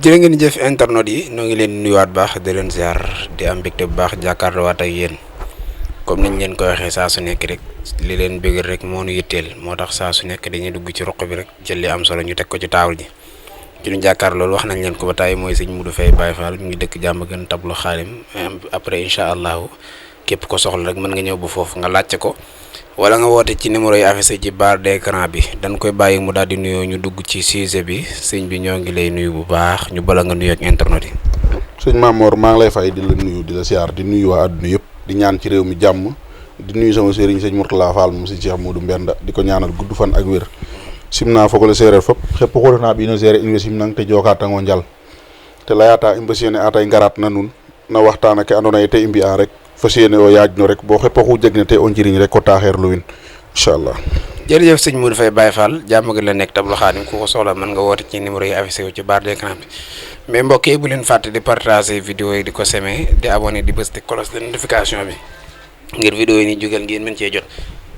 jërë ngeen jëf internet yi ñoo ngi leen nuyuwaat baax di leen ziar di am mbégte bu baax jàkkaarloowaat ak yéen comme niñ leen ko waxee saa su nekk rek li leen bëggal rek moo nu yitteel moo tax saa su nekk dañuy dugg ci roq bi rek jël li am solo ñu teg ko ci taawul ji ci ñu jàkkaar loolu wax nañ leen ko ba tàyyi mooy sëñ Modou Faye Baye Fall mu ngi dëkk jàmm gën tablu xaalim après incha allahu képp ko soxla rek mën nga ñëw ba foofu nga laajte ko wala nga woote ci numéro yi affiché ci barre d'écran bi dañ koy bàyyi mu daal di nuyoo ñu dugg ci sujet bi sëñ bi ñoo ngi lay nuyu bu baax ñu bala nga nuyoo ak internet yi. sëñ Mamor maa ngi lay fay di la nuyu di la siyaar di nuyu waa àdduna yëpp di ñaan ci réew mi jàmm di nuyu sama sëriñ sëñ Mourtala Fall moom sëñ Cheikh Modou Mbenda di ko ñaanal gudd fan ak wér simna fogole séeréer fop xepp xoolana ɓiino séeréer in way simnang te jokaatango njal te layata i mbas yéene atay ngaraat na nun na waxtaan ke andoona yee te i mbi'a rek fas yéene o yaajno rek bo xepp oxu jegna te o njiriñ rek o taaxeerlu win inchallah jërëjëf sëñ Modou Faye Baye Fall jàmm gi la nekk tablu xaadim ku ko soxla mën nga woote ci numéro yi affiché wu ci barre d'écran bi mais mbokk yi bu leen fàtte di partager vidéo yi di ko semé di abonné di bës di cloche de notification bi ngir vidéo yi ni jógal ngeen mën cee jot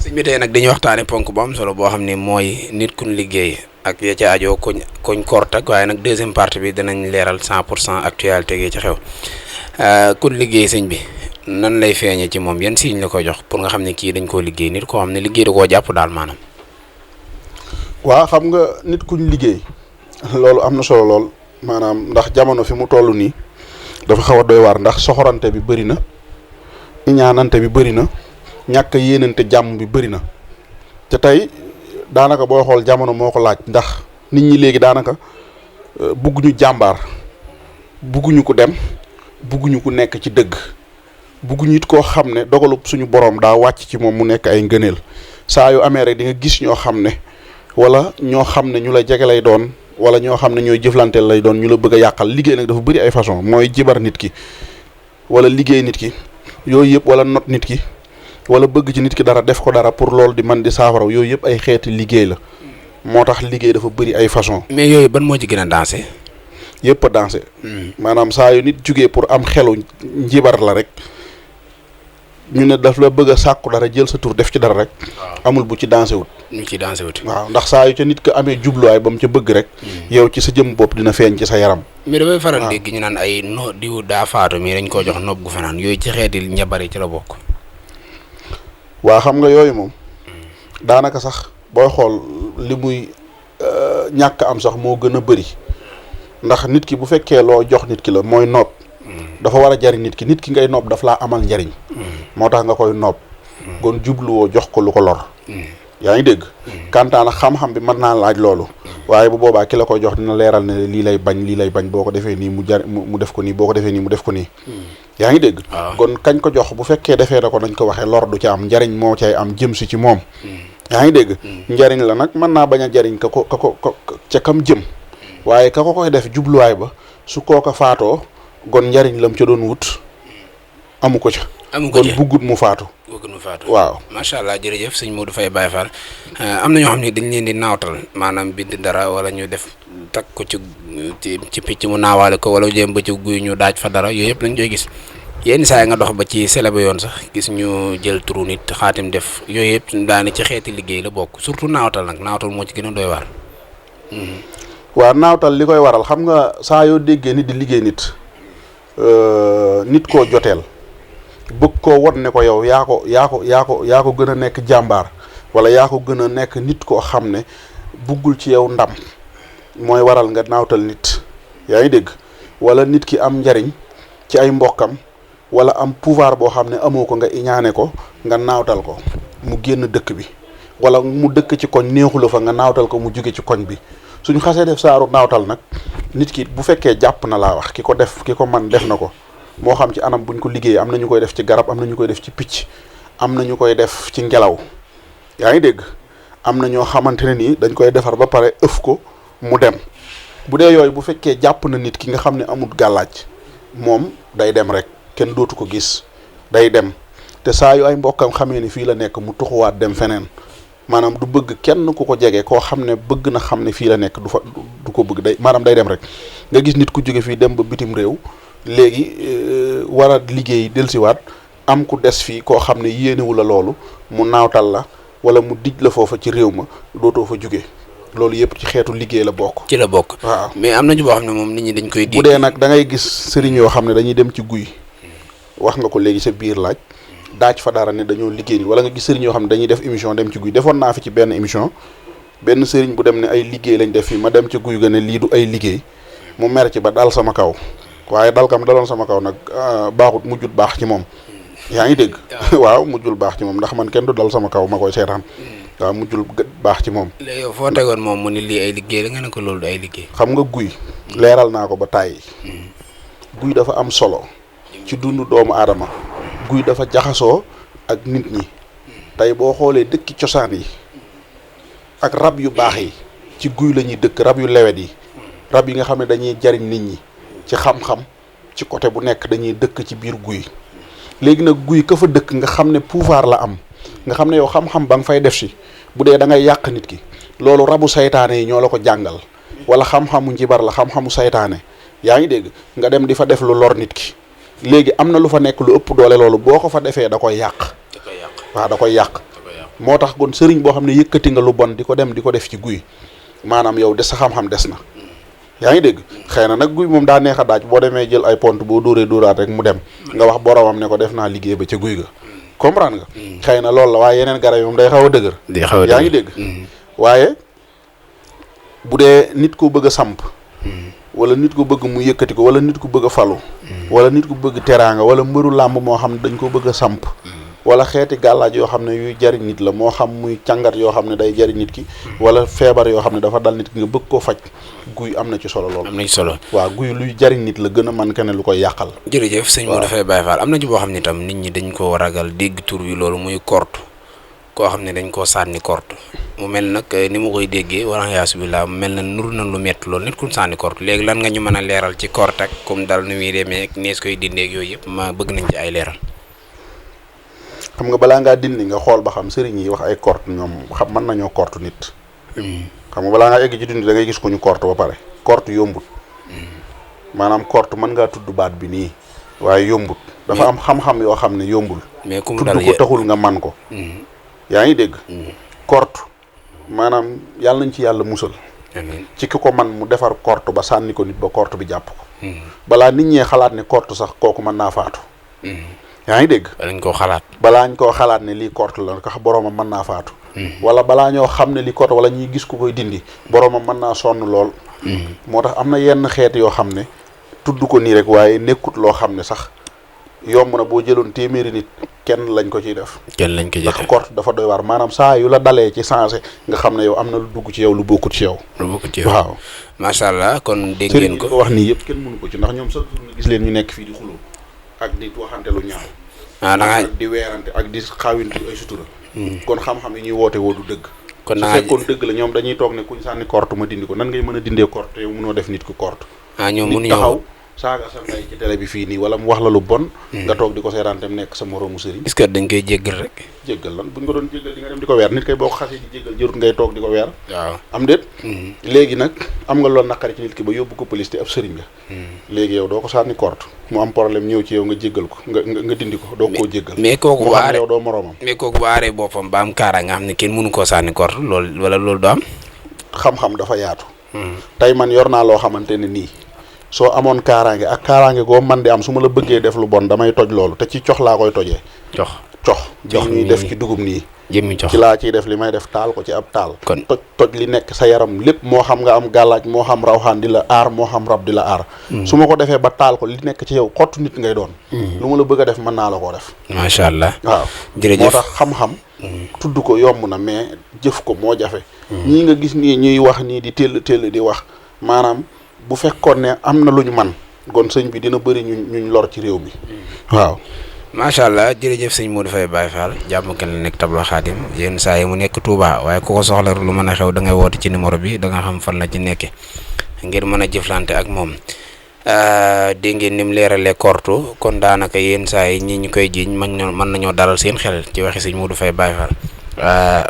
sëñ bi tey nag dañuy waxtaane ponk bu am solo boo xam ne mooy nit kuñ liggéey ak ya ca aajo koñ kortak waaye nag deuxième partie bi danañ leeral 100% actualité gi ci xew kuñ liggéey sëñ bi nan lay feeñee ci moom yan signe la ko jox pour nga xam ne kii dañ koo liggéey nit koo xam ne liggéey da koo jàpp daal maanaam. waa xam nga nit kuñ liggéey loolu am na solo lool maanaam ndax jamono fi mu toll nii dafa xaw a doy waar ndax soxorante bi bëri na ñaanante bi bëri na ñàkk yéenante jàmm bi bëri na te tey daanaka booy xool jamono moo ko laaj ndax nit ñi léegi daanaka bugguñu jàmbaar bugguñu ko dem bugguñu ko nekk ci dëgg bugguñu it koo xam ne dogalub suñu borom daa wàcc ci moom mu nekk ay ngëneel saa yu amee rek di nga gis ñoo xam ne wala ñoo xam ne ñu la jege lay doon wala ñoo xam ne ñooy jëflanteel lay doon ñu la bëgg a yàqal liggéey nag dafa bëri ay façon mooy jibar nit ki wala liggéey nit ki yooyu yëpp wala not nit ki wala bëgg ci nit ki dara def ko dara pour loolu di man di saafara yooyu yëpp ay xeeti liggéey la moo tax liggéey dafa bëri ay façon mais yooyu ban moo ci gën a dansé. yëpp a dansé maanaam saa yu nit jugee pour am xelu njibar la rek ñu ne daf la bëgg a sàkku dara jël sa tur def ci dara rek amul bu ci dansé wut ñu ci dansé wut waaw ndax saa yu ca nit ko amee jubluwaay ba mu ca bëgg rek yow ci sa jëm bopp dina feeñ ci sa yaram mais damay faral dégg ñu naan ay no diw daa faatu mais dañ koo jox nopp gu fanaan yooyu ci xeeti njabari ci la bokk. waa xam nga yooyu moom daanaka sax booy xool li muy ñàkk am sax moo gën a bëri ndax nit ki bu fekkee loo jox nit ki la mooy nopp dafa war a jariñ nit ki ngay nopp daf laa amal njariñ moo tax nga koy nopp kon jubluwoo jox ko lu ko lor yaa ngi dégg kantaan xam-xam bi mën naa laaj loolu waaye bu boobaa ki la koy jox dina leeral ne lii lay bañ boo ko defee nii mu def ko nii boo ko defee nii mu def ko nii yaa ngi dégg kon kañ ko jox bu fekkee defee na ko nañ ko waxee lor du ci am njariñ moo cay am jëm si ci moom yaa ngi dégg njariñ la nag mën naa bañ a jariñ ka ko ca kam jëm waaye ka ko koy def jubluwaay ba su kooka faatoo gon njariñ lam ca doon wut amu ko ca kon buggut mu faatu waaw macha allah jërëjëf sëñ Modou Faye Baye Fall am na ñoo xam ne dañ leen di naawtal maanaam bind dara wala ñu def takk ko ci picc mu naawaale ko wala jëm ba ci guy ñu daaj fa dara yooyu yëpp lañ koy gis yenn saa yi nga dox ba ci célébé yoon sax gis ñu jël turu nit xaatim def yooyu yëpp daane ci xeeti liggéey la bokk surtout naawtal nag naawtal moo ci gën a doy waar waaw naawtal li koy waral xam nga saa yoo déggee nit di liggéey nit koo joteel bëgg koo won ne ko yow yaa ko gën a nekk jàmbaar wala yaa ko gën a nekk nit koo xam ne buggul ci yow ndam mooy waral nga naawtal nit yaa ngi dégg wala nit ki am njariñ ci ay mbokkam wala am pouvoir boo xam ne amoo ko nga iñaane ko nga naawtal ko mu génn dëkk bi wala mu dëkk ci koñ neexula fa nga naawtal ko mu jóge ci koñ bi suñu xasee def saaru naawtal nag nit ki bu fekkee jàpp na laa wax ki ko man def na ko moo xam ci anam buñ ko liggéeyee am na ñu koy def ci garab am na ñu koy def ci picc am na ñu koy def ci ngelaw yaa ngi dégg am na ñoo xamante ne nii dañ koy defar ba pare ëf ko mu dem bu dee yooyu bu fekkee jàpp na nit ki nga xam ne amul gàllaaj moom day dem rek kenn dootu ko gis day dem te saa yu ay mbokkam xamee ni fii la nekk mu tuxuwaat dem feneen maanaam du bëgg kenn ku ko jege koo xam ne bëgg na xam ne fii la nekk du ko bëgg day maanaam day dem rek nga gis nit ku jóge fii dem ba bitim réew léegi war a liggéey dellusiwaat am ku des fii koo xam ne yéenewu la loolu mu naawtal la wala mu dij la foofa ci réew ma dootoo fa jóge loolu yëpp ci xeetu liggéey la bokk. ci la bokk. waaw mais am na ci boo xam ne moom nit ñi dañ koy. bu dee nag da ngay gis sëriñ yoo xam ne dañuy dem ci guy wax nga ko léegi sa biir laaj daaj fa dara ne dañoo liggéey wala nga gis sëriñ yoo xam ne dañuy def émission dem ci guy defoon naa fi ci benn émission benn sëriñ bu dem ne ay liggéey lañ def fii ma dem ci guy ga ne lii du ay liggéey mu mer ci ba dal sama kaw waaye dal kam daloon sama kaw nag baaxut mujjul baax ci moom yaa ngi dégg waaw mujjul baax ci moom ndax man kenn du dal sama kaw ma koy seetaan waaw mujjul baax ci moom. léegi yow foo tegoon moom mu ni lii ay liggéey la nga ne ko loolu du ay liggéey. xam nga guy leeral naa ko ba tàyyi guy dafa am solo ci dundu doomu aadama guy dafa jaxasoo ak nit ñi tey boo xoolee dëkki cosaan yi ak rab yu baax yi ci guy la ñuy dëkk rab yu lewet yi rab yi nga xam ne dañuy jariñ nit ñi ci xam-xam ci côté bu nekk dañuy dëkk ci biir guy léegi nag guy ka fa dëkk nga xam ne pouvoir la am nga xam ne yow xam-xam ba nga fay def si bu dee da ngay yàq nit ki loolu rabu saytaane yi ñoo la ko jàngal wala xam-xamu njibar la xam-xamu saytaane yaa ngi dégg nga dem di fa def lu lor nit ki léegi am na lu fa nekk lu ëpp doole loolu boo ko fa defee da koy yàq. waaw da koy yàq. moo tax kon sëriñ boo xam ne yëkkati nga lu bon di ko dem di ko def ci guy maanaam yow des sa xam-xam des na yaa ngi dégg xëy na nag guy moom daa neex a daaj boo demee jël ay pont boo dóoree dóoraat rek mu dem nga wax boromam ne ko def naa liggéey ba ca guy ga comprendre nga. xëy na loolu la waaye yeneen garab yi moom day xaw a dëgër. yaa ngi dégg. waaye bu dee nit ko bëgg a samp. wala nit ko bëgg mu yëkkati ko wala nit ko bëgg a falu. wala nit ko bëgg teraanga wala mbëru làmb moo xam ne dañ ko bëgg a samp. wala xeeti gàllaaj yoo xam ne yuy jariñ nit la moo xam muy càngat yoo xam ne day jariñ nit ki. wala feebar yoo xam ne dafa dal nit ki nga bëgg koo faj guy am na ci solo lool. am na ci solo waaw guy luy jariñ nit la gën a man kenn lu koy yàqal. jërëjëf sëñ Modou Faye Baye Fall am na ci boo xam ne itam nit ñi dañ koo ragal dégg tur wi loolu muy korte koo xam ne dañ koo sànni korte mu mel nag ni ma koy déggee wala yaasu billah mu mel na nuru na lu métti loolu nit ku sànni korte léegi lan nga ñu mën a leeral ci korte ak comme dal nu muy demee ak nees koy dindeeg yooyu yëpp ma bëgg nañ ci ay leeral. xam nga balaa ngaa dindi nga xool ba xam sëriñ yi wax ay korte ñoom xam mën nañoo korte nit. xam nga balaa ngaa egg ci dindi da ngay gis ko ñu korte ba pare korte yombut. maanaam korte mën ngaa tudd baat bi nii waaye yombut. dafa am xam-xam yoo xam ne yombul. mais ku mu tudd dal ko taxul nga man ko. yaa ngi dégg. korte maanaam yàlla nañ ci yàlla musal. ci ki ko man mu defar korte ba sànni ko nit ba korte bi jàpp ko. balaa nit ñee xalaat ne korte sax kooku mën naa faatu. yaa ngi dégg. lañ koo xalaat. balaa ñu koo xalaat ne lii korte la ko boroomam mën naa faatu. wala balaa ñoo xam ne lii korte wala ñuy gis ku koy dindi boroomam mën naa sonn lool. moo tax am na yenn xeet yoo xam ne tudd ko nii rek waaye nekkut loo xam ne sax yomb na boo jëloon téeméeri nit kenn lañ ko ciy def. kenn lañ ko ciy def ndax korte dafa doy waar maanaam saa yu la dalee ci sensé nga xam ne yow am na lu dugg ci yow lu bokkut ci yow. lu bokkut ci yow waaw. macha allah kon dégg sëriñ ngeen ko ko wax nii yëpp kenn mënu ko ci ndax ñoom sax nga gis leen ñu nekk fii di xuloo ak di waxante lu ñaaw. da nga ak di weerante ak di xaawintu ay sutura. kon xam-xam yi ñuy woote woo du dëgg. kon su fekkoon dëgg la ñoom dañuy toog ne kuñ sànni korte ma dindi ko nan ngay mën a dindee korte yow mënoo def nit ku korte. ñoom nit mënuñoo taxaw saaga sa ndey ci télé bi fii nii wala mu wax la lu bon. nga toog di ko seetaan tam nekk sa moroomu sëriñ. est-ce que dañ koy jéggal rek. jéggal lan buñ ko doon jéggal di nga dem di ko weer nit kay boo ko xasee di jéggal jërut ngay toog di ko weer. waaw am déet. léegi nag am nga loolu naqari ci nit ki ba yóbbu ko police te ab sëriñ nga. léegi yow doo ko sànni korte mu am problème ñëw ci yow nga jéggal ko nga dindi ko doo koo jéggal. mais kooku moo bu xam ne aaree yow doo moroomam. mais kooku bu aaree boppam ba am kaara nga xam ne kenn mënu koo sànni korte loolu wala loolu du am. xam-xam dafa yaatu. tey man yor naa loo xamante ne nii soo amoon kaaraange ak kaaraange goo man di am su ma la bëggee def lu bon damay toj loolu te ci cox laa koy tojee. jox cox ñuy def ci dugub nii. jëmmi jox ci laa ciy def li may def taal ko ci ab taal. kon toj li nekk sa yaram lépp moo xam nga am gàllaaj moo xam rawxaan di la aar moo xam rab di la aar. su ma ko defee ba taal ko li nekk ci yow xottu nit ngay doon. lu ma la bëgg a def mën naa la koo def. macha allah. waaw jërëjëf moo tax xam-xam. tudd ko yomb na mais jëf ko moo jafe. ñii nga gis nii ñuy wax nii di tell di wax maanaam bu fekkoon ne am na lu ñu man kon sëñ bi dina bëri ñuñ lor ci réew mi. waaw. macha allah jërëjëf sëñ Modou Faye Baye Fall jàmm kan la nekk Tabla Khadim yenn saa yi mu nekk Touba waaye ku ko soxla lu mën a xew da ngay woote ci numéro bi da nga xam fan la ci nekke ngir mën a jëflante ak moom dégg ngeen ni mu leeralee kortu kon daanaka yenn saa yi ñi ñu koy jiiñ mën nañoo dalal seen xel ci waxi sëñ Modou Faye Baye Fall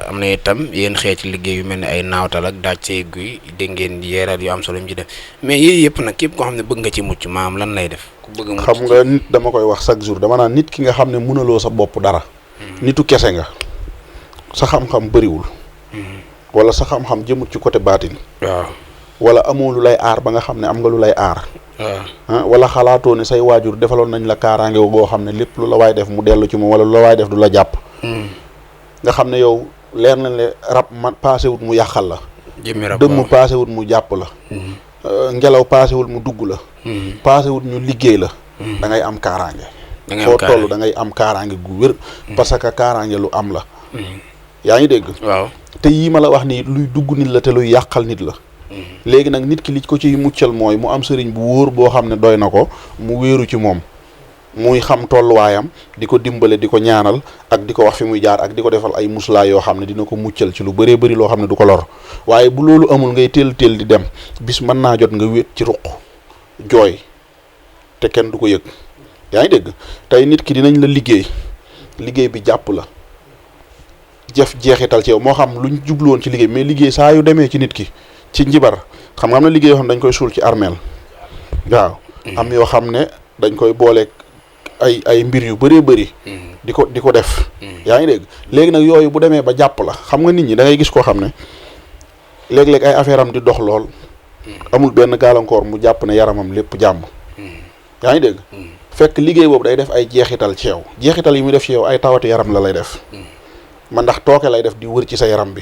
am na itam yéen xeeti liggéey yu mel ne ay naawtal ak daaj say guy dégg ngeen yeeral yu am solo mu ci def mais yooyu yëpp nag képp koo xam ne bëgg nga ci mucc maam lan lay def. ku bëgg mucc xam nga nit dama koy wax chaque jour dama naan nit ki nga xam ne mënaloo sa bopp dara. nitu kese nga sa xam-xam bëriwul. wala sa xam-xam jëmut ci côté baatin. waaw. wala amoo lu lay aar ba nga xam ne am nga lu lay aar. waaw. wala xalaatoo ne say waajur defaloon nañ la kaaraange goo xam ne lépp lu la waay def mu dellu ci moom wala lu la waay def du la jàpp. nga xam ne yow leer na le rab man paasewut mu yàqal la. jëmmi rab dëmm paasewut mu jàpp la. ngelaw paasewul mu dugg la. paasewut ñu liggéey la. da ngay am kaaraange. foo toll da ngay am kaaraange gu wér. parce que kaaraange lu am la. yaa ngi dégg. waaw te yii ma la wax nii luy dugg nit la te luy yàqal nit la. léegi nag nit ki li ko ciy muccal mooy mu am sëriñ bu wóor boo xam ne doy na ko mu wéeru ci moom muy xam tolluwaayam di ko dimbale di ko ñaanal ak di ko wax fi muy jaar ak di ko defal ay muslaay yoo xam ne dina ko muccal ci lu bëree bëri loo xam ne du ko lor waaye bu loolu amul ngay teel di dem bis mën naa jot nga wéet ci ruq jooy te kenn du ko yëg. yaa ngi dégg tey nit ki dinañ la liggéey bi jàpp la jëf jeexital ci yow moo xam luñ jubluwoon ci liggéey mais liggéey saa yu demee ci nit ki ci njibar xam nga am na liggéey yoo xam ne dañ koy suul ci armeel waaw am yoo xam ne dañ koy booleeg ay mbir yu bëree bëri di ko def yaa ngi dégg léegi nag yooyu bu demee ba jàpp la xam nga nit ñi da ngay gis koo xam ne léeg-léeg ay affaire am di dox lool amul benn gàllankoor mu jàpp ne yaramam lépp jàmm yaa ngi dégg fekk liggéey boobu day def ay jeexital ci yow jeexital yi muy def ci yow ay tawati yaram la lay def man ndax tooke lay def di wër ci sa yaram bi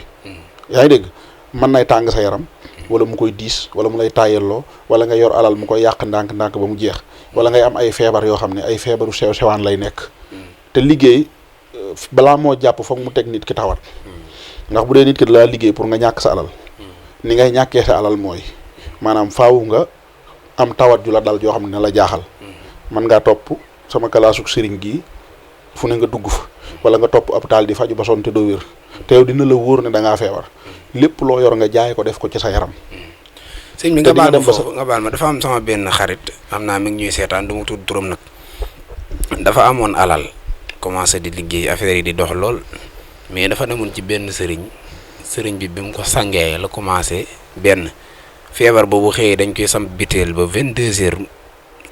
yaa ngi dégg mën nay tàng sa yaram wala mu koy diis wala mu lay tàyyelloo wala nga yor alal mu koy yàq ndànk-ndànk ba mu jeex wala ngay am ay feebar yoo xam ne ay feebaru sewaan lay nekk te liggéey balaa moo jàpp foog mu teg nit ki tawat ndax bu dee nit ki da laa liggéey pour nga ñàkk sa alal ni ngay ñàkkee sa alal mooy maanaam faaw nga am tawat ju la dal joo xam ne la jaaxal mën ngaa topp sama kalaasuk sëriñ gii fu ne nga dugg fa wala nga topp hôpital di faju ba sonn te doo wér te yow dina la wóor ne da ngaa feebar lépp loo yor nga jaay ko def ko ci sa yaram. sëñ bi nga baal ma dafa am sama benn xarit am naa mi ngi ñuy seetaan du mu tudd turam nag dafa amoon alal commencé di liggéey affaire yi di dox lool mais dafa demoon ci benn sëriñ bi mu ko sangee la commencé benn feebar boobu xëyee dañ koy sam biteel ba 22h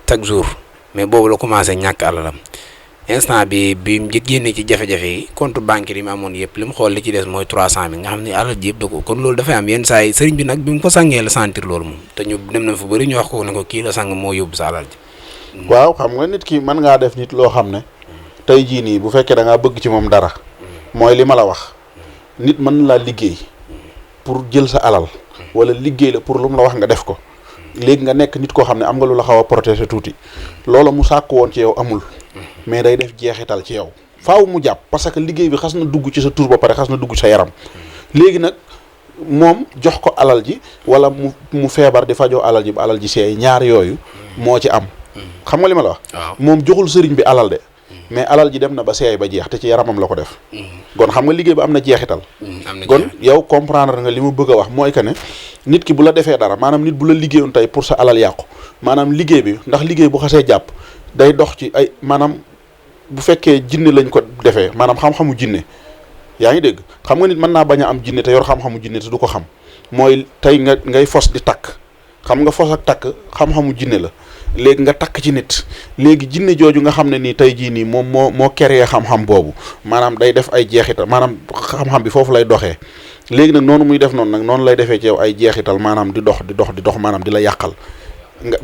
chaque jour mais boobu la commencé ñàkk alalam instant bi mu génnee ci jafe-jafe yi compte bancaire yi mu amoon yëpp li mu xool li ci des mooy 300 000 nga xam ne alal ji yëpp da ko kon loolu dafay am yenn saa yi sëriñ bi nag bi mu ko sangee la sentir loolu moom te ñu dem na fu bëri ñu wax ko ne ko kii la sang moo yóbbu sa alal ji. waaw xam nga nit ki mën ngaa def nit loo xam ne tey jii nii bu fekkee da ngaa bëgg ci moom dara mooy li ma la wax nit mën laa liggéey pour jël sa alal wala liggéey la pour lu mu la wax nga def ko léegi nga nekk nit koo xam ne am nga lu la xaw a protéger tuuti loola mu sàkk woon ci yow amul mais day def jeexital ci yow faaw mu jàpp parce que liggéey bi xas na dugg ci sa tur ba pare xas na dugg sa yaram léegi nag moom jox ko alal ji wala mu feebar di fajoo alal ji ba alal ji seey ñaar yooyu moo ci am xam nga li ma la wax moom joxul sëriñ bi alal de mais alal ji dem na ba seey ba jeex te ci yaramam la ko def kon xam nga liggéey ba am na jeexital kon yow comprendre nga li mu bëgg a wax mooy que ne nit ki bu la defee dara maanaam nit bu la liggéeyoon tey pour sa alal yàqu maanaam liggéey bi ndax liggéey bu xasee jàpp day dox ci ay maanaam bu fekkee jinne lañ ko defee maanaam xam-xamu jinne yaa ngi dégg xam nga nit mën naa bañ a am jinne te yor xam-xamu jinne te du ko xam mooy tey ngay fos di takk xam nga fos ak takk xam-xamu jinne la léegi nga takk ci nit léegi jinne jooju nga xam ne nii tey jii nii moom moo créé xam-xam boobu maanaam day def ay jeexital maanaam xam-xam bi foofu lay doxee léegi nag noonu muy def noonu nag noonu lay defee ci yow ay jeexital maanaam di dox maanaam di la yàqal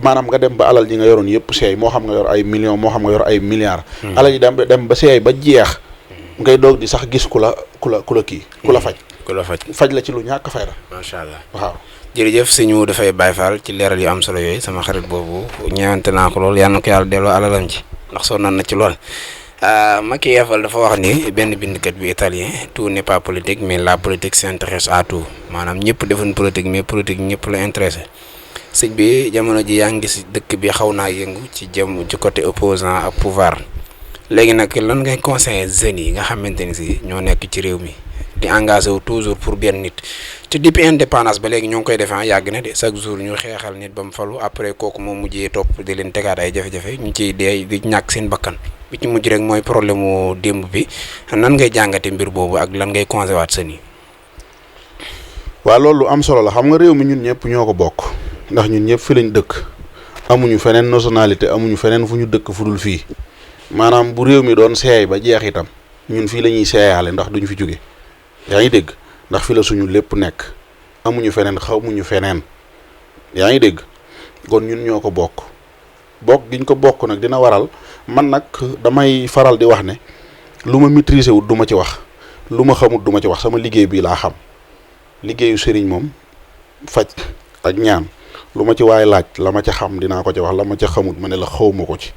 maanaam nga dem ba alal ji nga yoroon yëpp seey moo xam nga yor ay millions moo xam nga yor ay milliards alal ji dem ba seey ba jeex ngay doog di sax gis ku la faj la ci lu ñàkk fayda macha allah waaw jërëjëf suñu dafay Baye Fall ci leeral yu am solo yooyu sama xarit boobu ñeewante naa ko lool yal na ko yàlla delloo alalam ci ndax sonnoon na ci lool Machiavel dafa wax ni benn bindkat bi italien tout n'est pas politique mais la politique s'intéresse à tout maanaam ñëpp defuñ politique mais politique ñëpp la intéressé sëñ bi jamono ji yaa ngi gis dëkk bi xaw naa yëngu ci ci côté opposant ak pouvoir léegi nag lan ngay conseiller jeunes yi nga xamante ni si ñoo nekk ci réew mi di engagé wu toujours pour benn nit te depuis indépendance ba léegi ñoo ngi koy defee yàgg na de chaque jour ñu xeexal nit ba mu falu après kooku moom mujjee topp di leen tegaat ay jafe-jafe ñu ciy dee di ñàkk seen bakkan bi ci mujj rek mooy problème mu démb bi nan ngay jàngate mbir boobu ak lan ngay conseillé waat seen yi. waaw loolu lu am solo la xam nga réew mi ñun ñëpp ñoo ko bokk ndax ñun ñëpp fi lañ dëkk amuñu feneen nationalité amuñu feneen fu ñu dëkk fu dul fii maanaam bu réew mi doon seey ba jeex itam ñun fii la ñuy seeyaale ndax duñu fi jóge yaa ngi dégg ndax fi la suñu lépp nekk amuñu feneen xamuñu feneen yaa ngi dégg kon ñun ñoo ko bokk giñ ko bokk nag dina waral man nag damay faral di wax ne lu ma maîtriser wut du ma ci wax lu ma xamut du ma ci wax sama liggéey bii laa xam liggéeyu sëriñ moom faj ak ñaan lu ma ci waay laaj la ma ca xam dinaa ko ci wax la ma ca xamut ma ne la xawma ko ci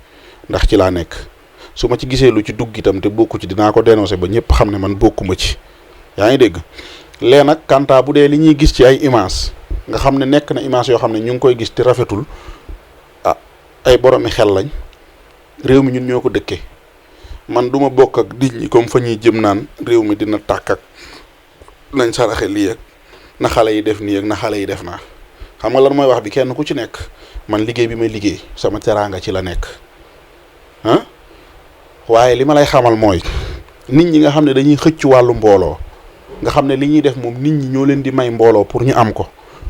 ndax ci laa nekk su ma ci gisee lu ci dugg itam te bokku ci dinaa ko dénoncer ba ñëpp xam ne man bokkuma ci yaa ngi dégg lee nag kanta bu dee li ñuy gis ci ay image nga xam ne nekk na image yoo xam ne ñu ngi koy gis te rafetul ah ay boromi xel lañ réew mi ñun ñoo ko dëkkee man duma bokk ak nit ñi comme fa ñuy jëm naan réew mi dina tàkk ak nañ saraxe lii ak na xale yi def nii ak na xale yi def naa xam nga lan mooy wax bi kenn ku ci nekk man liggéey bi may liggéey sama teraanga ci la nekk ah waaye li ma lay xamal mooy nit ñi nga xam ne dañuy xëcc wàllu mbooloo nga xam ne li ñuy def moom nit ñi ñoo leen di may mbooloo pour ñu am ko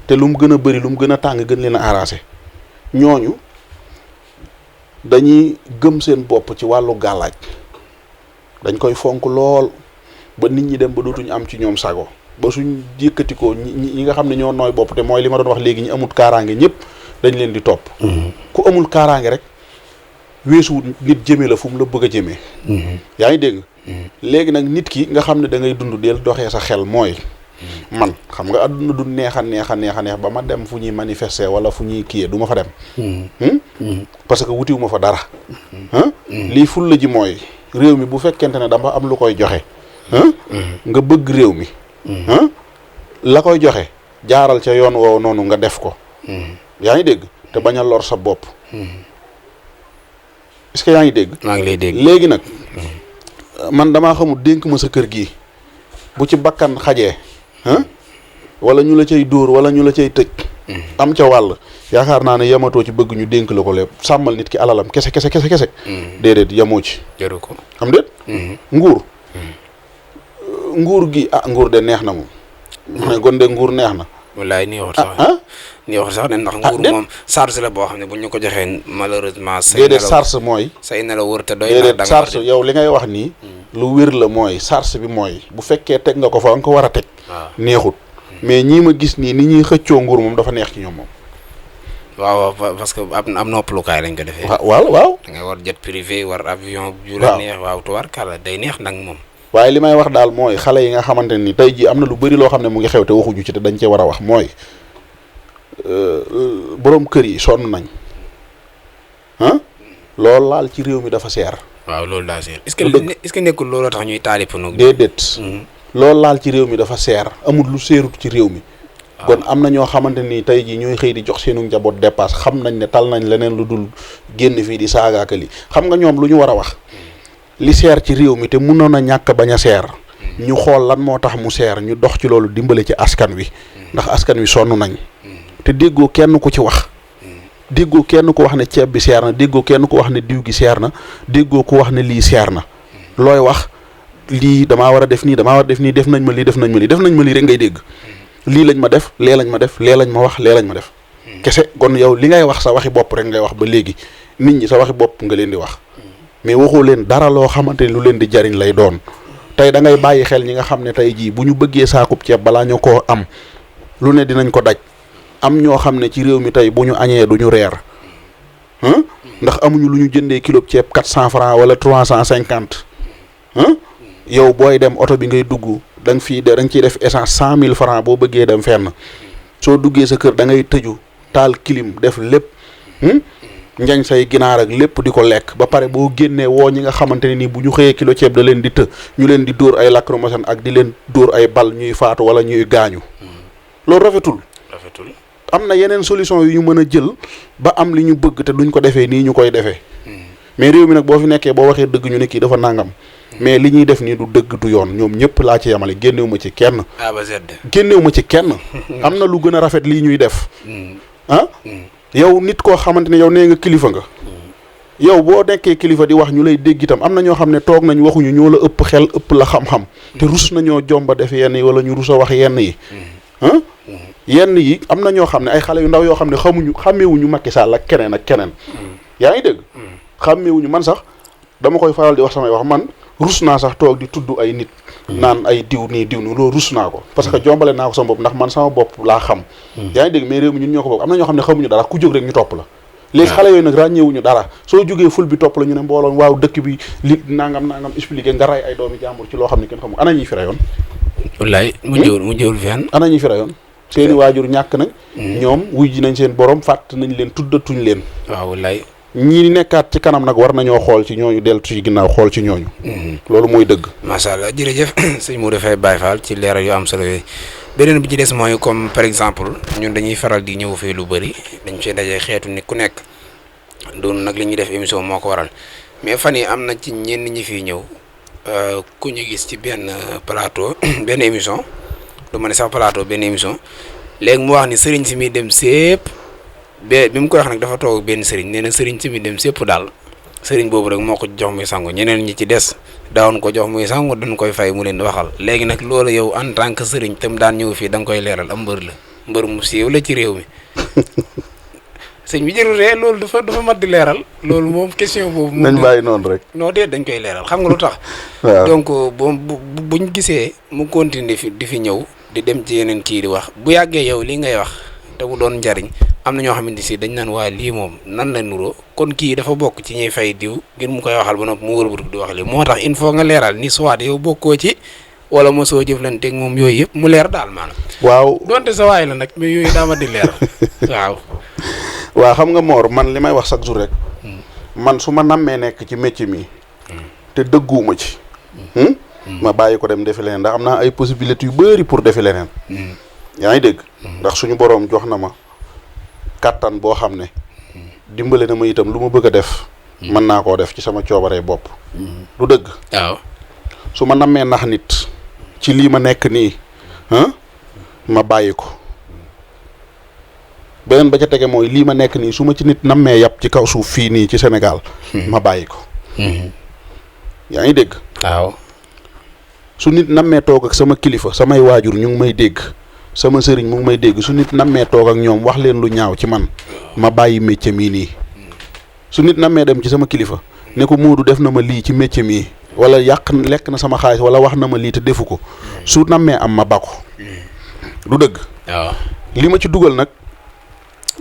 te lu mu gën a bëri lu mu gën a tàng gën leen a arrangé ñooñu dañuy gëm seen bopp ci wàllu gàllaaj dañ koy fonk lool ba nit ñi dem ba dootuñu am ci ñoom sago ba suñ yëkkatikoo ñi nga xam ne ñoo nooy bopp te mooy li ma doon wax léegi ñi amul kaaraange ñëpp dañ leen di topp ku amul kaaraange rek weesuwut nit jëmee la fu mu la bëgg a jëmee yaa ngi dégg léegi nag nit ki nga xam ne da ngay dund del doxee sa xel mooy man xam nga àdduna du neex a neex ba ma dem fu ñuy manifester wala fu ñuy kiyee du ma fa dem parce que wutiwu ma fa dara lii fulla ji mooy réew mi bu fekkente ne dama am lu koy joxe nga bëgg réew mi la koy joxe jaaral ca yoon woow noonu nga def ko yaa ngi dégg te bañ a lor sa bopp est-ce que yaa ngi dégg maa ngi lay dégg léegi nag man damaa xamul dénk ma sa kër gi bu ci bakkan xajee wala ñu la cay dóor wala ñu la cay tëj am ca wàll yaakaar naa ne yamatoo ci bëgg ñu dénk la ko lépp sàmmal nit ki alalam kese déedéet yamoo ci jëru ko xam déet nguur gi nguur de neex na moom ne gon de nguur neex na wallaay neexut sax ne ndax nguur moom charge la boo xam ne bu ñu ko joxee malheureusement déedéet charge mooy say na la wër te doy déedéet charge yow li ngay wax nii lu wér la mooy charge bi mooy bu fekkee teg nga ko fa nga ko war a teg neexut mais ñii ma gis nii ni ñuy xëccoo nguur moom dafa neex ci ñoom moom waaw parce que am noppalukaay lañ ko defee waaw da ngay war jet privé war avion yu la neex waaw tubaarkàlla day neex nag moom waaye li may wax daal mooy xale yi nga xamante ni tey jii am na lu bëri loo xam ne mu ngi xew te waxuñu ci te dañ cee war a wax mooy borom kër yi sonn nañ loolu laal ci réew mi dafa seer. waaw loolu daa seer est-ce que nekkul looloo tax ñuy taalipa nag. déedéet. loolu laal ci réew mi dafa seer amul lu seerut ci réew mi. kon am na ñoo xamante ni tey jii ñooy xëy di jox seenu njaboot dépasse xam nañ ne tal nañ leneen lu dul génn fii di saagaakali xam nga ñoom lu ñu war a wax. li seer ci réew mi te mënoon a ñàkk bañ a seer ñu xool lan moo tax mu seer ñu dox ci loolu dimbale ci askan wi ndax askan wi sonn nañ te déggoo kenn ku ci wax déggoo kenn ku wax ne ceeb bi seer na déggoo kenn ku wax ne diw gi seer na déggoo ku wax ne lii seer na looy wax lii damaa war a def nii def nañ ma lii def nañ ma lii rek ngay dégg lii lañ ma def lee lañ ma def lee lañ ma wax lee lañ ma def kese kon yow li ngay wax sa waxi bopp rek ngay wax ba léegi nit ñi sa waxi bopp nga leen di wax mais waxoo leen dara loo xamante ni lu leen di jariñ lay doon tey da ngay bàyyi xel ñi nga xam ne tey jii bu ñu bëggee saakub ceeb balaa ñu koo am lu ne dinañ ko daj am ñoo xam ne ci réew mi tey bu ñu añee du ñu reer ndax amuñu lu ñu jëndee kilo ceeb 400 francs wala 350 yow booy dem oto bi ngay dugg da nga ciy def essence 100 000 francs boo bëggee dem fenn soo duggee sa kër da ngay tëju taal clim def lépp njañ say ginaar ak lépp di ko lekk ba pare boo génnee woo ñi nga xamante ne nii bu ñu xëyee kilo ceeb da leen di ñu leen di dóor ay lacrymogène ak di leen dóor ay bal ñuy faatu wala ñuy gaañu loolu rafetul am na yeneen solution yu ñu mën a jël ba am li ñu bëgg te duñ ko defee nii ñu koy defee mais réew mi nag boo fi nekkee boo waxee dëgg ñu ne kii dafa nangam mais li ñuy def nii du dëgg du yoon ñoom ñëpp laa ci yemale génnewu ma ci kenn génnewu ma ci kenn am na lu gën a rafet lii ñuy def yow nit koo xamante ne yow nee nga kilifa nga yow boo nekkee kilifa di wax ñu lay dégg itam am na ñoo xam ne toog nañ waxuñu ñoo la ëpp xel ëpp la xam-xam te rus nañoo jomba def yenn yi wala ñu rus a wax yenn yi yenn yi am na ñoo xam ne ay xale yu ndaw yoo xam ne xàmmeewuñu Macky Sall ak keneen yaa ngi dégg xàmmeewuñu man sax dama koy faral di wax samay wax man rus naa sax toog di tudd ay nit naan ay diw nii loolu rus naa ko parce que jombale naa ko sama bopp ndax man sama bopp laa xam yaa ngi dégg mais réew mi ñun ñoo ko bokk am na ñoo xam ne xamuñu dara ku jóg rek ñu topp la léegi xale yooyu nag ràññeewuñu dara soo jógee ful bi topp la ñu ne mbooloon waaw dëkk bi li nangam expliqué nga ray ay doomi jàmbur ci loo xam ne kenn xamul ana ñuy fi rayoon wallaay mu jëwul fenn ana ñuy fi rayoon seeni waajur ñàkk nag ñoom wuy ji nañ seen borom fàtt nañ leen tuddatuñ leen waaw wallaay ñii nekkaat ci kanam nag war nañoo xool ci ñooñu dellu ci ginnaaw xool ci ñooñu loolu mooy dëgg macha allah jërëjëf sëñ Modou Faye Baye Fall ci leeral yu am solo yooyu beneen bi ci des mooy comme par exemple ñun dañuy faral di ñëw fii lu bëri dañ ci daje xeetu nit ku nekk doon nag li ñuy def émission moo ko waral mais fan yi am na ci ñenn ñi fiy ñëw ku ñu gis ci benn plateau benn émission du ma ne sax plateau benn émission léegi mu wax ni sëriñ si muy dem sépp bi mu koy wax nag dafa toog benn sëriñ nee na sëriñ si muy dem sépp daal sëriñ boobu rek moo ko jox muy sangu ñeneen ñi ci des daawoon ko jox muy sangu dañ koy fay mu leen di waxal léegi nag loolu yow en tant que sëriñ tam daan ñëw fii da nga koy leeral am mbër mu siiw la ci réew mi sëñ bi jërul ree loolu dafa mat di leeral loolu moom question boobu nañ bàyyi noonu rek non déet dañ koy leeral xam nga lu tax donc buñ gisee mu continuer di fi ñëw di dem ci yeneen kii di wax bu yàggee yow lii ngay wax te bu doon njariñ am na ñoo xamante si dañ naan waa lii moom nan la nuroo kon kii dafa bokk ci ñuy fay diw ngir mu koy waxal ba noppi mu wëlbatu di wax lii moo tax il faut nga leeral ni soit yow bokkoo ci wala mosoo jëflanteeg moom yooyu yëpp mu leer daal maanaam. waaw donte sa waay la nag mais yooyu daa ma di leeral waaw. waaw xam nga Mor man li may wax chaque jour rek man su ma nammee nekk ci métier mi te dëgguwuma ci. ma bàyyi ko dem defi leneen ndax am naa ay possibilités yu bëri pour defi leneen. yaa ngi dégg. ndax suñu boroom jox na ma kàttan boo xam ne dimbale na ma itam lu ma bëgg a def. mën naa koo def ci sama coobaree bopp. du dëgg. waaw su ma nammee nax nit ci lii ma nekk nii ma bàyyi ko beneen ba ca tege mooy lii ma nekk nii su ma ci nit nammee yàpp ci kaw suuf fii nii ci Sénégal. ma bàyyi ko. yaa ngi dégg. waaw. su nit nammee toog ak sama kilifa samay waajur ñu ngi may dégg sama sëriñ mu ngi may dégg su nit nammee toog ak ñoom wax leen lu ñaaw ci man ma bàyyi métier mii nii su nit nammee dem ci sama kilifa ne ko Moodu def na ma lii ci métier mii wala lekk na sama xaalis wala wax na ma lii te defu ko su nammee am ma bako du dëgg. waaw li ma ci dugal nag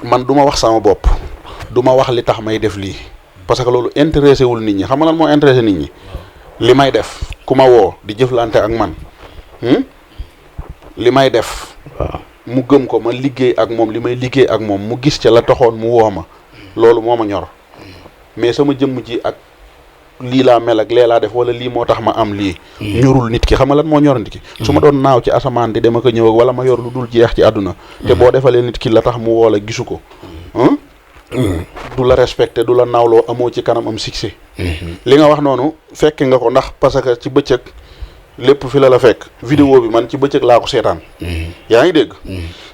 man du ma wax sama bopp du ma wax li tax may def lii parce que loolu intéressé wul nit ñi xam nga lan moo intéressé nit ñi li may def ku ma woo di jëflante ak man li may def. waaw mu gëm ko ma liggéey ak moom li may liggéey ak moom mu gis ca la taxoon mu woo ma loolu moo ma ñor mais sama jëmm ji ak lii laa mel ak lee laa def wala lii moo tax ma am lii. ñorul nit ki xam nga lan moo ñor nit ki. su ma doon naaw ci asamaan di dem ak a ñëw ak wala ma yor lu dul jeex ci àdduna. te boo defalee nit ki la tax mu woo la gisu ko. du la respecté du la nawloo amoo ci kanam am succès. li nga wax noonu fekk nga ko ndax parce que ci bëccëg lépp fi la fekk. vidéo bi man ci bëccëg laa ko seetaan. yaa ngi dégg.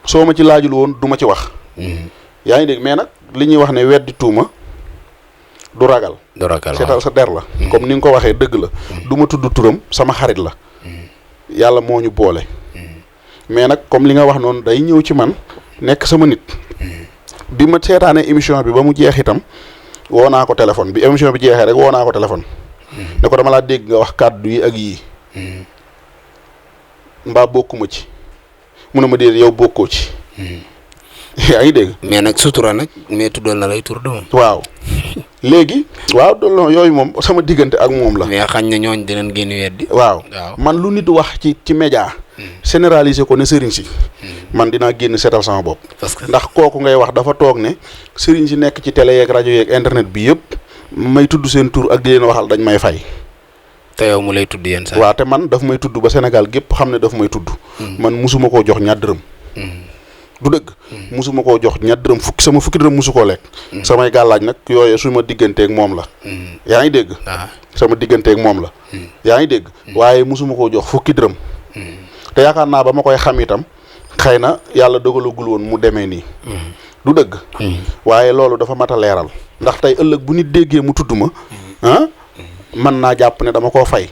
soo ma ci laajul woon du ma ci wax. yaa ngi dégg mais nag li ñuy wax ne weddi tuuma du ragal. seetal sa der la. comme ni nga ko waxee dëgg la. du ma tudd turam sama xarit la. yàlla moo ñu boole. mais nag comme li nga wax noonu day ñëw ci man nekk sama nit. bi ma seetaanee émission bi ba mu jeex itam woo naa ko téléphone bi émission bi jeexee rek woo naa ko téléphone. ne ko dama laa dégg nga wax kàddu yi ak yii. mbaa bokkuma ci mu ne ma déedéet yow bokkoo ci. yaa ngi dégg. mais nag sutura nag mais tuddal na lay tur de moom. waaw léegi. waaw doon yooyu moom sama diggante ak moom la. mais xañ na ñooñ dinañ génn weddi. waaw man lu nit wax ci média. généraliser ko ne sëriñ si. man dinaa génn seetal sama bopp. parce que ndax kooku ngay wax dafa toog ne sëriñ si nekk ci télé yeeg rajo yeeg internet bi yëpp may tudd seen tur ak di leen waxal dañ may fay. te yow mu lay tudd yenn saa. waaw te man daf may tudd ba Sénégal gépp xam ne daf may tudd. man musuma koo jox ñaar dërëm. du dëgg. musuma koo jox ñaar dërëm sama fukki dërëm musu koo lekk. samay gàllaaj nag yooyu su ma digganteeg moom la. yaa ngi dégg. sama digganteeg moom la. yaa ngi dégg. waaye musuma koo jox fukki dërëm. te yaakaar naa ba ma koy xam itam xëy na yàlla dogalagul woon mu demee nii. du dëgg. waaye loolu dafa mat a leeral. ndax tey ëllëg bu nit déggee mu tudd ma. man naa jàpp ne dama koo fay.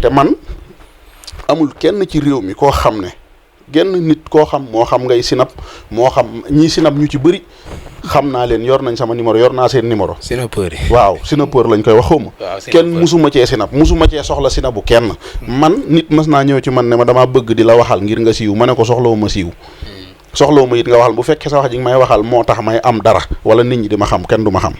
te man amul kenn ci réew mi koo xam ne genn nit koo xam moo xam ngay sinap moo xam ñii sinap ñu ci bëri xam naa leen yor nañ sama numéro yor naa seen numéro. sinapeur yi. waaw sinapeur lañ koy wax xawma kenn musuma cee sinap musuma cee soxla sinapu kenn. man nit mas naa ñëw ci man ne ma damaa bëgg di la waxal ngir nga siiw ma ne ko soxlawuma siiw. soxlawuma it nga waxal bu fekkee sa wax ji nga may waxal moo tax may am dara wala nit ñi di ma xam kenn du ma xam.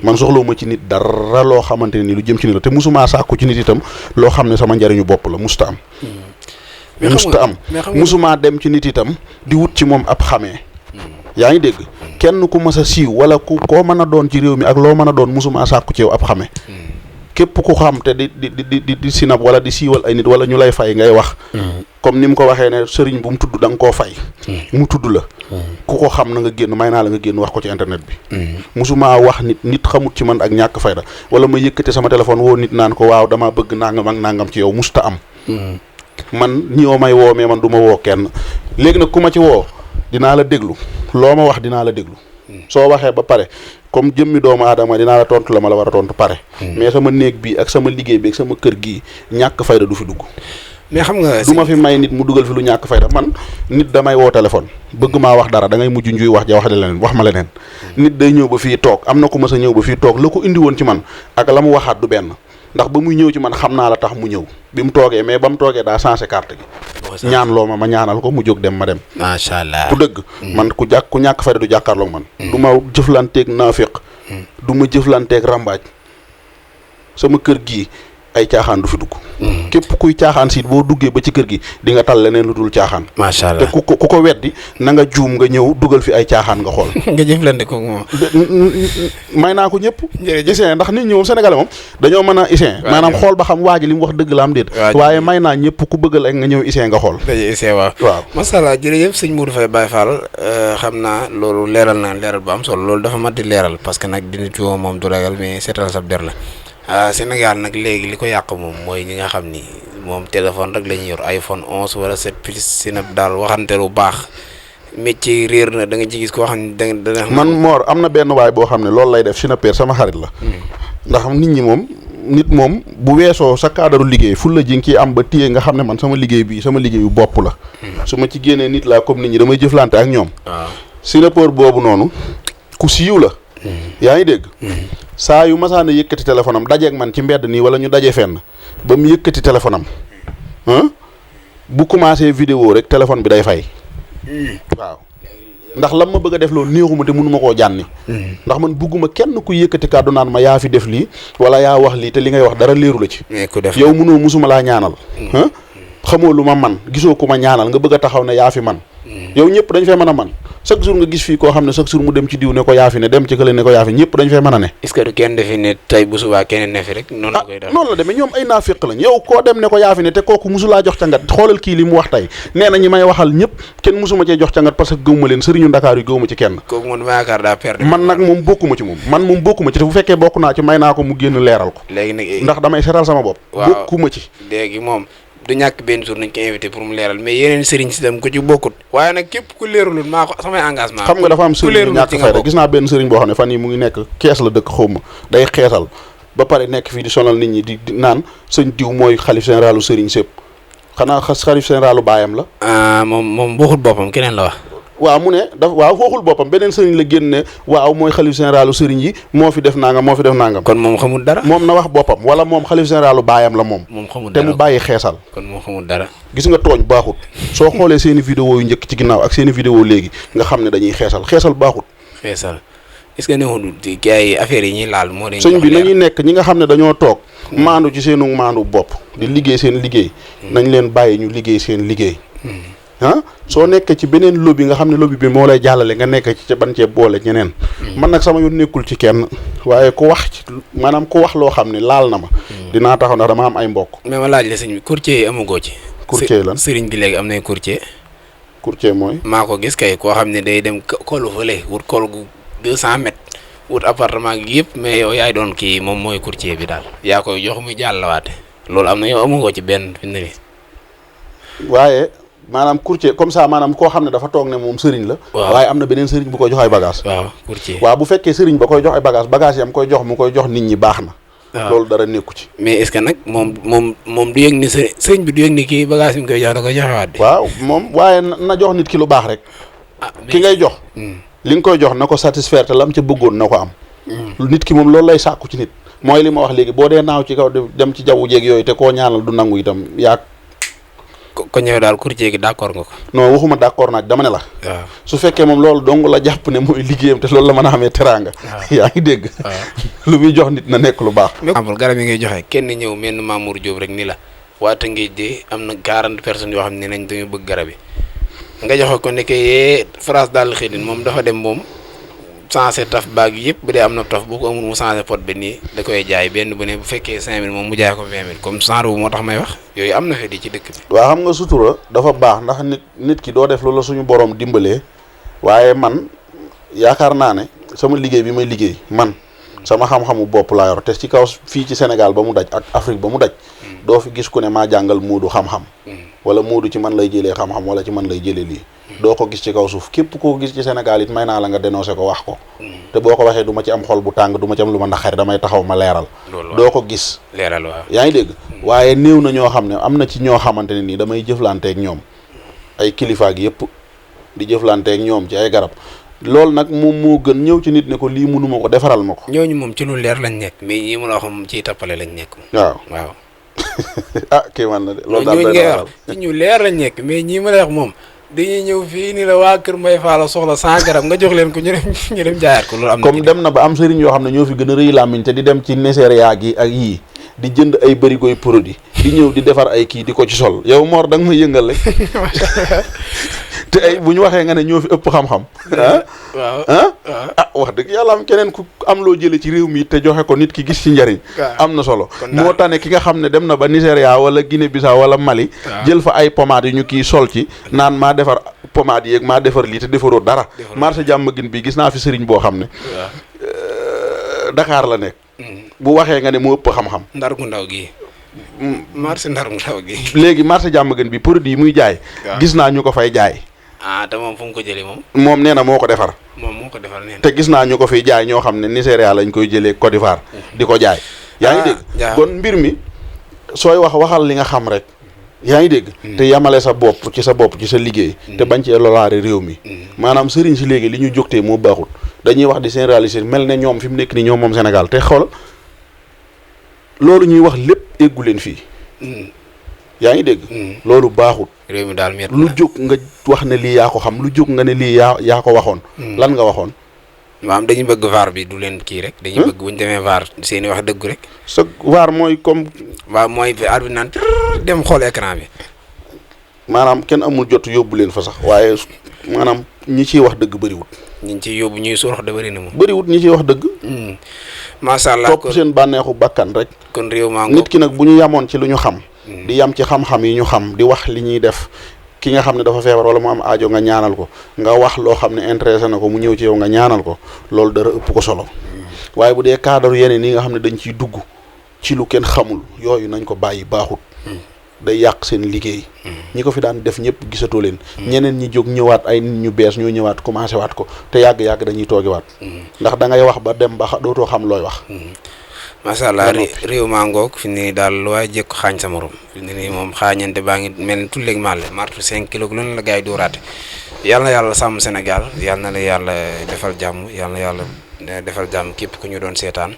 man soxlawuma ci nit dara loo xamante ne ni lu jëm ci nit la te musumaa sàkku ci nit itam loo xam ne sama njariñu bopp la musta am. musta am musumaa dem ci nit itam di wut ci moom ab xamee. yaa ngi dégg kenn ku mës a siiw wala ku koo mën a doon ci réew mi ak loo mën a doon musumaa sàkku ci yow ab xame képp ku xam te di sinab wala di siiwal ay nit wala ñu lay fay ngay wax comme ni mu ko waxee ne sëriñ bu mu tudd da nga koo fay mu tudd la ku ko xam na nga génn may naa la nga génn wax ko ci internet bi musumaa wax nit xamut ci man ak ñàkk fayda wala ma yëkkate sama téléphone woo nit naan ko waaw damaa bëgg nangam ak nangam ci yow musta am man ñoo may woo mais man du ma woo kenn léegi nag ku ma ci woo dinaa la déglu loo ma wax dinaa la déglu soo waxee ba pare comme jëmmi doomu aadama dinaa la tontu la ma la war a tontu pare mais sama néeg bi ak sama liggéey bi ak sama kër gii ñàkk fayda du fi dugg mais xam nga du ma fi may nit mu dugal fi lu ñàkk fayda man nit damay woo téléphone bëgg maa wax dara da ngay mujj njuy wax ja wax de leneen wax ma leneen nit day ñëw ba fii toog am na ku ma sa ñëw ba fii toog la ko indi woon ci man ak la mu waxaat du benn ndax ba muy ñëw ci man xam naa la tax mu ñëw bi mu toogee mais ba mu toogee daa changé carte gi ñaan loo ma ñaanal ko mu jóg dem ma dem macha allah ku dëgg man ku ñàkk fayda du jàkkaarloog man du ma jëflanteeg naafiq du ma jëflanteeg rambaaj sama kër gii ay caaxaan du fi dugg képp kuy caaxaan siit boo duggee ba ci kër gi di nga tal leneen lu dul caaxaan macha allah te ku ko weddi na nga juum nga ñëw dugal fi ay caaxaan nga xool nga jëflante ko moom may naa ko ñëpp isin ndax nit ñi moom sénégalais moom dañoo mën a isin maanaam xool ba xam waa ji li mu wax dëgg la am déet waaye may naa ñëpp ku bëggal ak nga ñëw isin nga xool dañuy isin waaw macha allah jërëjëf sëñ Modou Faye Baye Fall xam naa loolu leeral bu am solo loolu dafa mat di leeral parce que nag di nit moom du ragal mais seetal sab der la Sénégal nag léegi li ko yàq moom mooy ñi nga xam ni moom téléphone rek la ñuy yor iPhone 11 wala 7 plus sinap daal waxante lu baax métier réer na da nga ci gis koo xam ne da man Mor am na benn waay boo xam ne loolu lay def sinapeur sama xarit la ndax nit ñi moom nit moom bu weesoo sa cadre liggéey ful la ji nga ciy am ba téye nga xam ne man sama liggéey bi sama liggéeyu bopp la su ma ci génnee nit laa comme nit ñi damay jëflante ak ñoom sinapeur boobu noonu ku siiw la yaa ngi dégg saa yu masaana yëkkati téléphone am dajeeg man ci mbedd nii wala ñu daje fenn ba mu yëkkati téléphone am bu commencé vidéo rek téléphone bi day fay waaw ndax lam ma bëgg a def loolu néexuma te mënuma koo jànni ndax man bugguma kenn ku yëkkati kàddu naan ma yaa fi def lii wala yaa wax lii te li ngay wax dara leeru la ci yow mënoo musuma laa ñaanal xamoo lu ma man gisoo ku ma ñaanal nga bëgg a taxaw ne yaa fi man yow ñëpp dañ fay mën a man chaque jour nga gis fii koo xam ne chaque jour mu dem ci diw ne ko yaa fi ne dem ci kële ne ko yaa fi ñëpp dañ fay mën a ne est-ce que du kenn defi ne tey bu subaa keneen ne fi rek noonu la koy def noonu la demee ñoom ay naafiq lañ yow koo dem ne ko yaa fi ne te kooku musulaa jox cangat xoolal kii li mu wax tey nee na ñi may waxal ñëpp kenn musuma cee jox cangat parce que gëwuma leen sëriñu Ndakaar yi gëwuma ci kenn kooku moom dama yaakaar daa perdre man nag moom bokkuma ci moom man moom bokkuma ci te bu fekkee bokk naa ci may naa ko mu génn leeral ko léegi nag ndax damay seetal sama bopp bokkuma ci léegi moom du ñàkk benn jour nañ ko invité pour mu leeral mais yeneen sëriñ si dem ko ci bokkut waaye nag képp ku leeralul maa ko samay engagement xam nga dafa am sëriñ ñàkk fayda gis naa benn sëriñ boo xam ne fan yi mu ngi nekk kees la dëkk xawma day xeesal ba pare nekk fii di sonal nit ñi di naan sëñ diw mooy xalif généralu sëriñ sépp xanaa xalif généralu baayam la moom waxut boppam keneen la wax waaw mu ne daf waaw waxul boppam beneen sëriñ la génne waaw mooy xalif généralu sëriñ yi moo fi def nangam kon moom xamul dara moom na wax boppam wala moom xalif généralu baayam la moom xamul te dara mu bàyyi xeesal kon moom xamul dara gis nga tooñ baaxut soo xoolee seeni vidéo yu njëkk ci ginnaaw ak seeni vidéo léegi nga xam ne dañuy xeesal baaxut est-ce que newul gars yi affaire yi ñuy laal moo sëñ bi nañuy nekk ñi nga xam ne dañoo toog maandu ci seenu maandu bopp di liggéey seen liggéey nañ leen bàyyi ñu liggéey seen liggéey soo nekkee ci beneen lobby nga xam ne lobby bi moo lay jàllale nga nekk ci ca ban cee boole ñeneen man nag sama yoon nekkul ci kenn waaye ku wax ci maanaam ku wax loo xam ne laal na ma dinaa taxaw ndax dama am ay mbokk mais ma laaj la sëñ bi courtier yi amagoo ci courtier lan sëriñ bi léegi am nay courtier mooy maa ko gis kay koo xam ne day dem kolu fële wut kol gu 200 mètres wut appartement gi yëpp mais yow yaay doon kii moom mooy courtier bi daal yaa koy jox muy jàllawaate loolu am na yow amagoo ci benn fi ne waaye maanaam courtier comme ça maanaam koo xam ne dafa toog ne moom sëriñ la waaye am na beneen sëriñ bu koy jox ay bagage waaw courtier waaw bu fekkee sëriñ ba koy jox ay bagage yam koy jox mu koy jox nit ñi baax na loolu dara nekku ci. mais est-ce que nag moom du yëg ni sëñ bi du yëg ni kii bagage yi mu koy jox da koy joxewaat de. waaw moom waaye na jox nit ki lu baax rek. ki ngay jox. li nga koy jox na ko satisfaire te lam ca bëggoon na ko am. nit ki moom loolu lay sàkku ci nit. mooy li ma wax léegi boo dee naaw ci kaw dem ci jaww jeeg yooyu te koo ñaanal du nangu itam yaa. ko ñëw daal courtier gi d'accord nga ko. non waxuma d'accord naag dama ne la. waaw su fekkee moom loolu dong la jàpp ne mooy liggéeyam te loolu la mën a xamee teraanga. yaa ngi dégg. lu muy jox nit na nekk lu baax. amul garab yi ngay joxe kenn ñëw mel ni Mamour Diop rek ni la waa Tëngéej de am na 40 personnes yoo xam ne nañ dañu bëgg garab yi nga joxe ko nekkee yee France daal xëy na moom dafa dem moom changé taf baag yëpp bu dee am na taf bu ko amul mu changé pot bi nii da koy jaay benn bu ne bu fekkee 5000 moom mu jaay ko 20000 comme genre wu moo tax may wax yooyu am na fi di ci dëkk bi. waaw xam nga sutura dafa baax ndax nit ki doo def loolu la suñu borom dimbalee waaye man yaakaar naa ne sama liggéey bi may liggéey man sama xam-xamu bopp laa yor te ci kaw fii ci Sénégal ba mu daj ak Afrique ba mu daj doo fi gis ku ne maa jàngal muudu xam-xam wala muudu ci man lay jëlee xam-xam wala ci man lay jëlee lii doo ko gis ci kaw suuf képp koo gis ci Sénégal it may naa la nga dénoncé ko wax ko te boo ko waxee du ma ci am xol bu tàng du ma ci am lu ma naqari damay taxaw ma leeral doo ko gis leeral waaw yaa ngi dégg waaye néew na ñoo xam ne am na ci ñoo xamante ne nii damay jëflanteeg ñoom ay kilifa gi yëpp di jëflanteeg ñoom ci ay garab loolu nag moom moo gën ñëw ci nit ne ko lii mënuma ko defaral ma ko. ñooñu moom ci lu leer lañ nekk mais ñi ma la wax moom ciy tappale lañ nekk. waaw ah kii man na de. loolu daal ñooñu ngay wax ci ñu leer lañ nekk mais ñi ma la wax moom dañuy ñëw fii ni la waa Kër Mbaye Fall soxla 100 garab nga jox leen ko ñu dem jaayaat ko loolu am na. comme dem na ba am sëriñ yoo xam ne ñoo fi gën a rëy làmmiñ te di dem ci Nigeria gi ak yii di jënd ay bërigoy produit di ñëw di defar ay kii di ko ci sol yow Mor da nga may yëngal rek. te ay bu ñu waxee nga ne ñoo fi ëpp xam-xam. wax dëgg yàlla am keneen ku am loo jëlee ci réew mi te joxe ko nit ki gis ci njariñ. am na solo moo tane ki nga xam ne dem na ba Nigéria wala Guinée Bissau wala Mali. jël fa ay pommades yu ñu kii sol ci naan maa defar pommades yeeg maa defar lii te defaroo dara. marché Diamaguène bi gis naa fi sëriñ boo xam ne. Dakar la nekk. bu waxee nga ne moo ëpp xam-xam. Ndar gu ndaw gi. marché Ndar gu ndaw gi. léegi marché Diamaguène bi produit yi muy jaay. gis naa ñu ko fay jaay. te moom fu mu ko jëlee moom. moom nee na moo ko defar. moom moo ko defar nee na. te gis naa ñu ko fiy jaay ñoo xam ne Nigéria lañ koy jëlee Côte d'Ivoire. di ko jaay. yaa ngi dégg kon mbir mi sooy waxal li nga xam rek. yaa ngi dégg. te yamale sa bopp ci sa liggéey. te bañ cee lolaare réew mi. maanaam sëriñ si léegi li ñu jógtee moo baaxul dañuy wax di seen réaliser mel ne ñoom fi mu nekk nii ñoom moom Sénégal te xool loolu ñuy wax lépp eggu leen fii. yaa ngi dégg. loolu baaxul. réew mi daal métti lu jóg nga wax ne lii yaa ko xam lu jóg nga ne lii yaa ko waxoon. lan nga waxoon. maanaam dañuy bëgg vaar bi du leen kii rek. dañuy bëgg bu ñu demee vaar seeni wax dëggu rek. sa vaar mooy comme. waaw mooy vaar bi naan dem xool écran bi. maanaam kenn amul jot yóbbu leen fa sax waaye maanaam ñi ciy wax dëgg bëriwut. ñi ciy yóbbu ñuy suurax da bëri na moom. bëriwut ñi ciy wax dëgg. macha allah topp seen bànneexu bakkan rek. kon réew maa nit ki nag bu ñu yamoon ci lu ñu xam. di yam ci xam-xam yi ñu xam di wax li ñuy def ki nga xam ne dafa feebar wala mu am aajo nga ñaanal ko nga wax loo xam ne intéressé na ko mu ñëw ci yow nga ñaanal ko loolu dara ëpp ko solo waaye bu dee cadre yeneen yi nga xam ne dañ ciy dugg ci lu kenn xamul yooyu nañ ko bàyyi baaxut. day yàq seen liggéey. ñi ko fi daan def ñëpp gisatoo leen. ñeneen ñi jóg ñëwaat ay nit ñu bees ñoo ñëwaat commencé waat ko te yàgg-yàgg dañuy toogiwaat. ndax da ngay wax ba dem ba dootoo xam looy wax. macha allah réew maa ngoog fi ni daal lu waaye jëkk xaañ sa morom fi ni nii moom xaañante baa ngi mel ni tulleeg màlle martu 5 kilos lu ne la gars yi dóoraate yàlla na yàlla sàmm Sénégal yàlla na la yàlla defal jàmm yàlla na yàlla defal jàmm képp ku ñu doon seetaan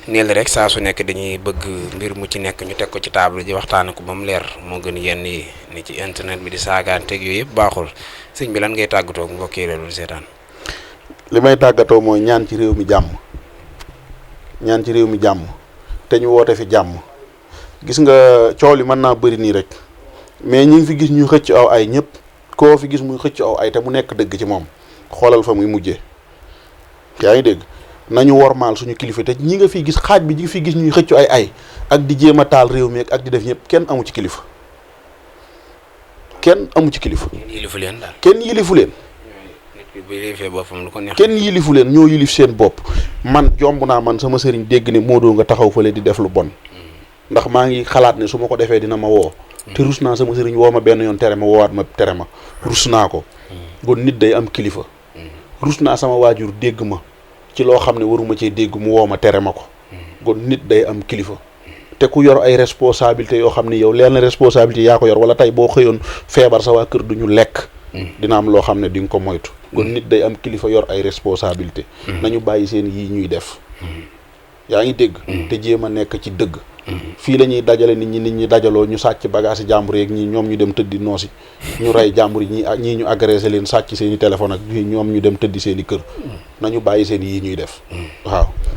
nii la rek saa su nekk dañuy bëgg mbir mu ci nekk ñu teg ko ci table ji waxtaane ko ba mu leer moo gën yenn yi ni ci internet bi di saagaanteeg yooyu yëpp baaxul sëñ bi lan ngay tàggatoo ak mbokk yi la doon seetaan. li may tàggatoo mooy ñaan ci réew mi jàmm. ñaan ci réew mi jàmm te ñu woote fi jàmm gis nga coow li mën naa bëri nii rek mais ñi ngi fi gis ñuy xëcc aw ay ñëpp koo fi gis muy xëcc aw ay te mu nekk dëgg ci moom xoolal fa muy mujjee yaa ngi dégg nañu wormaal suñu kilifa te ñi nga fi gis xaaj bi ñi nga fi gis ñuy xëcc ay ak di jéem a taal réew mi ak di def ñëpp kenn amu ci kilifa kenn amu ci kilifa. yilifu leen daal kenn yilifu leen. kenn yilifu leen ñoo yilif seen bopp man jomb naa man sama sëriñ dégg ne Modou nga taxaw fële di def lu bon ndax maa ngi xalaat ne su ma ko defee dina ma woo te rus naa sama sëriñ woo ma benn yoon tere ma woowaat ma tere ma rus naa ko kon nit day am kilifa rus naa sama waajur dégg ma ci loo xam ne waruma cee dégg mu woo ma tere ma ko kon nit day am kilifa te ku yor ay responsabilité yoo xam ni yow leen responsabilité yaa ko yor wala tey boo xëyoon feebar sa waa kër du ñu lekk dina am loo xam ne di nga ko moytu kon nit day am kilifa yor ay responsabilité nañu bàyyi seen yii ñuy def yaa ngi dégg te jéem a nekk ci dëgg fii la ñuy dajale nit ñi dajaloo ñu sàcc bagage jàmbur yeeg ñii ñoom ñu dem tëddi noosi ñu rey jàmbur yi ñii ñu agressé leen sàcc seen i téléphone ak ñoom ñu dem tëddi seen i kër nañu bàyyi seen yii ñuy def waaw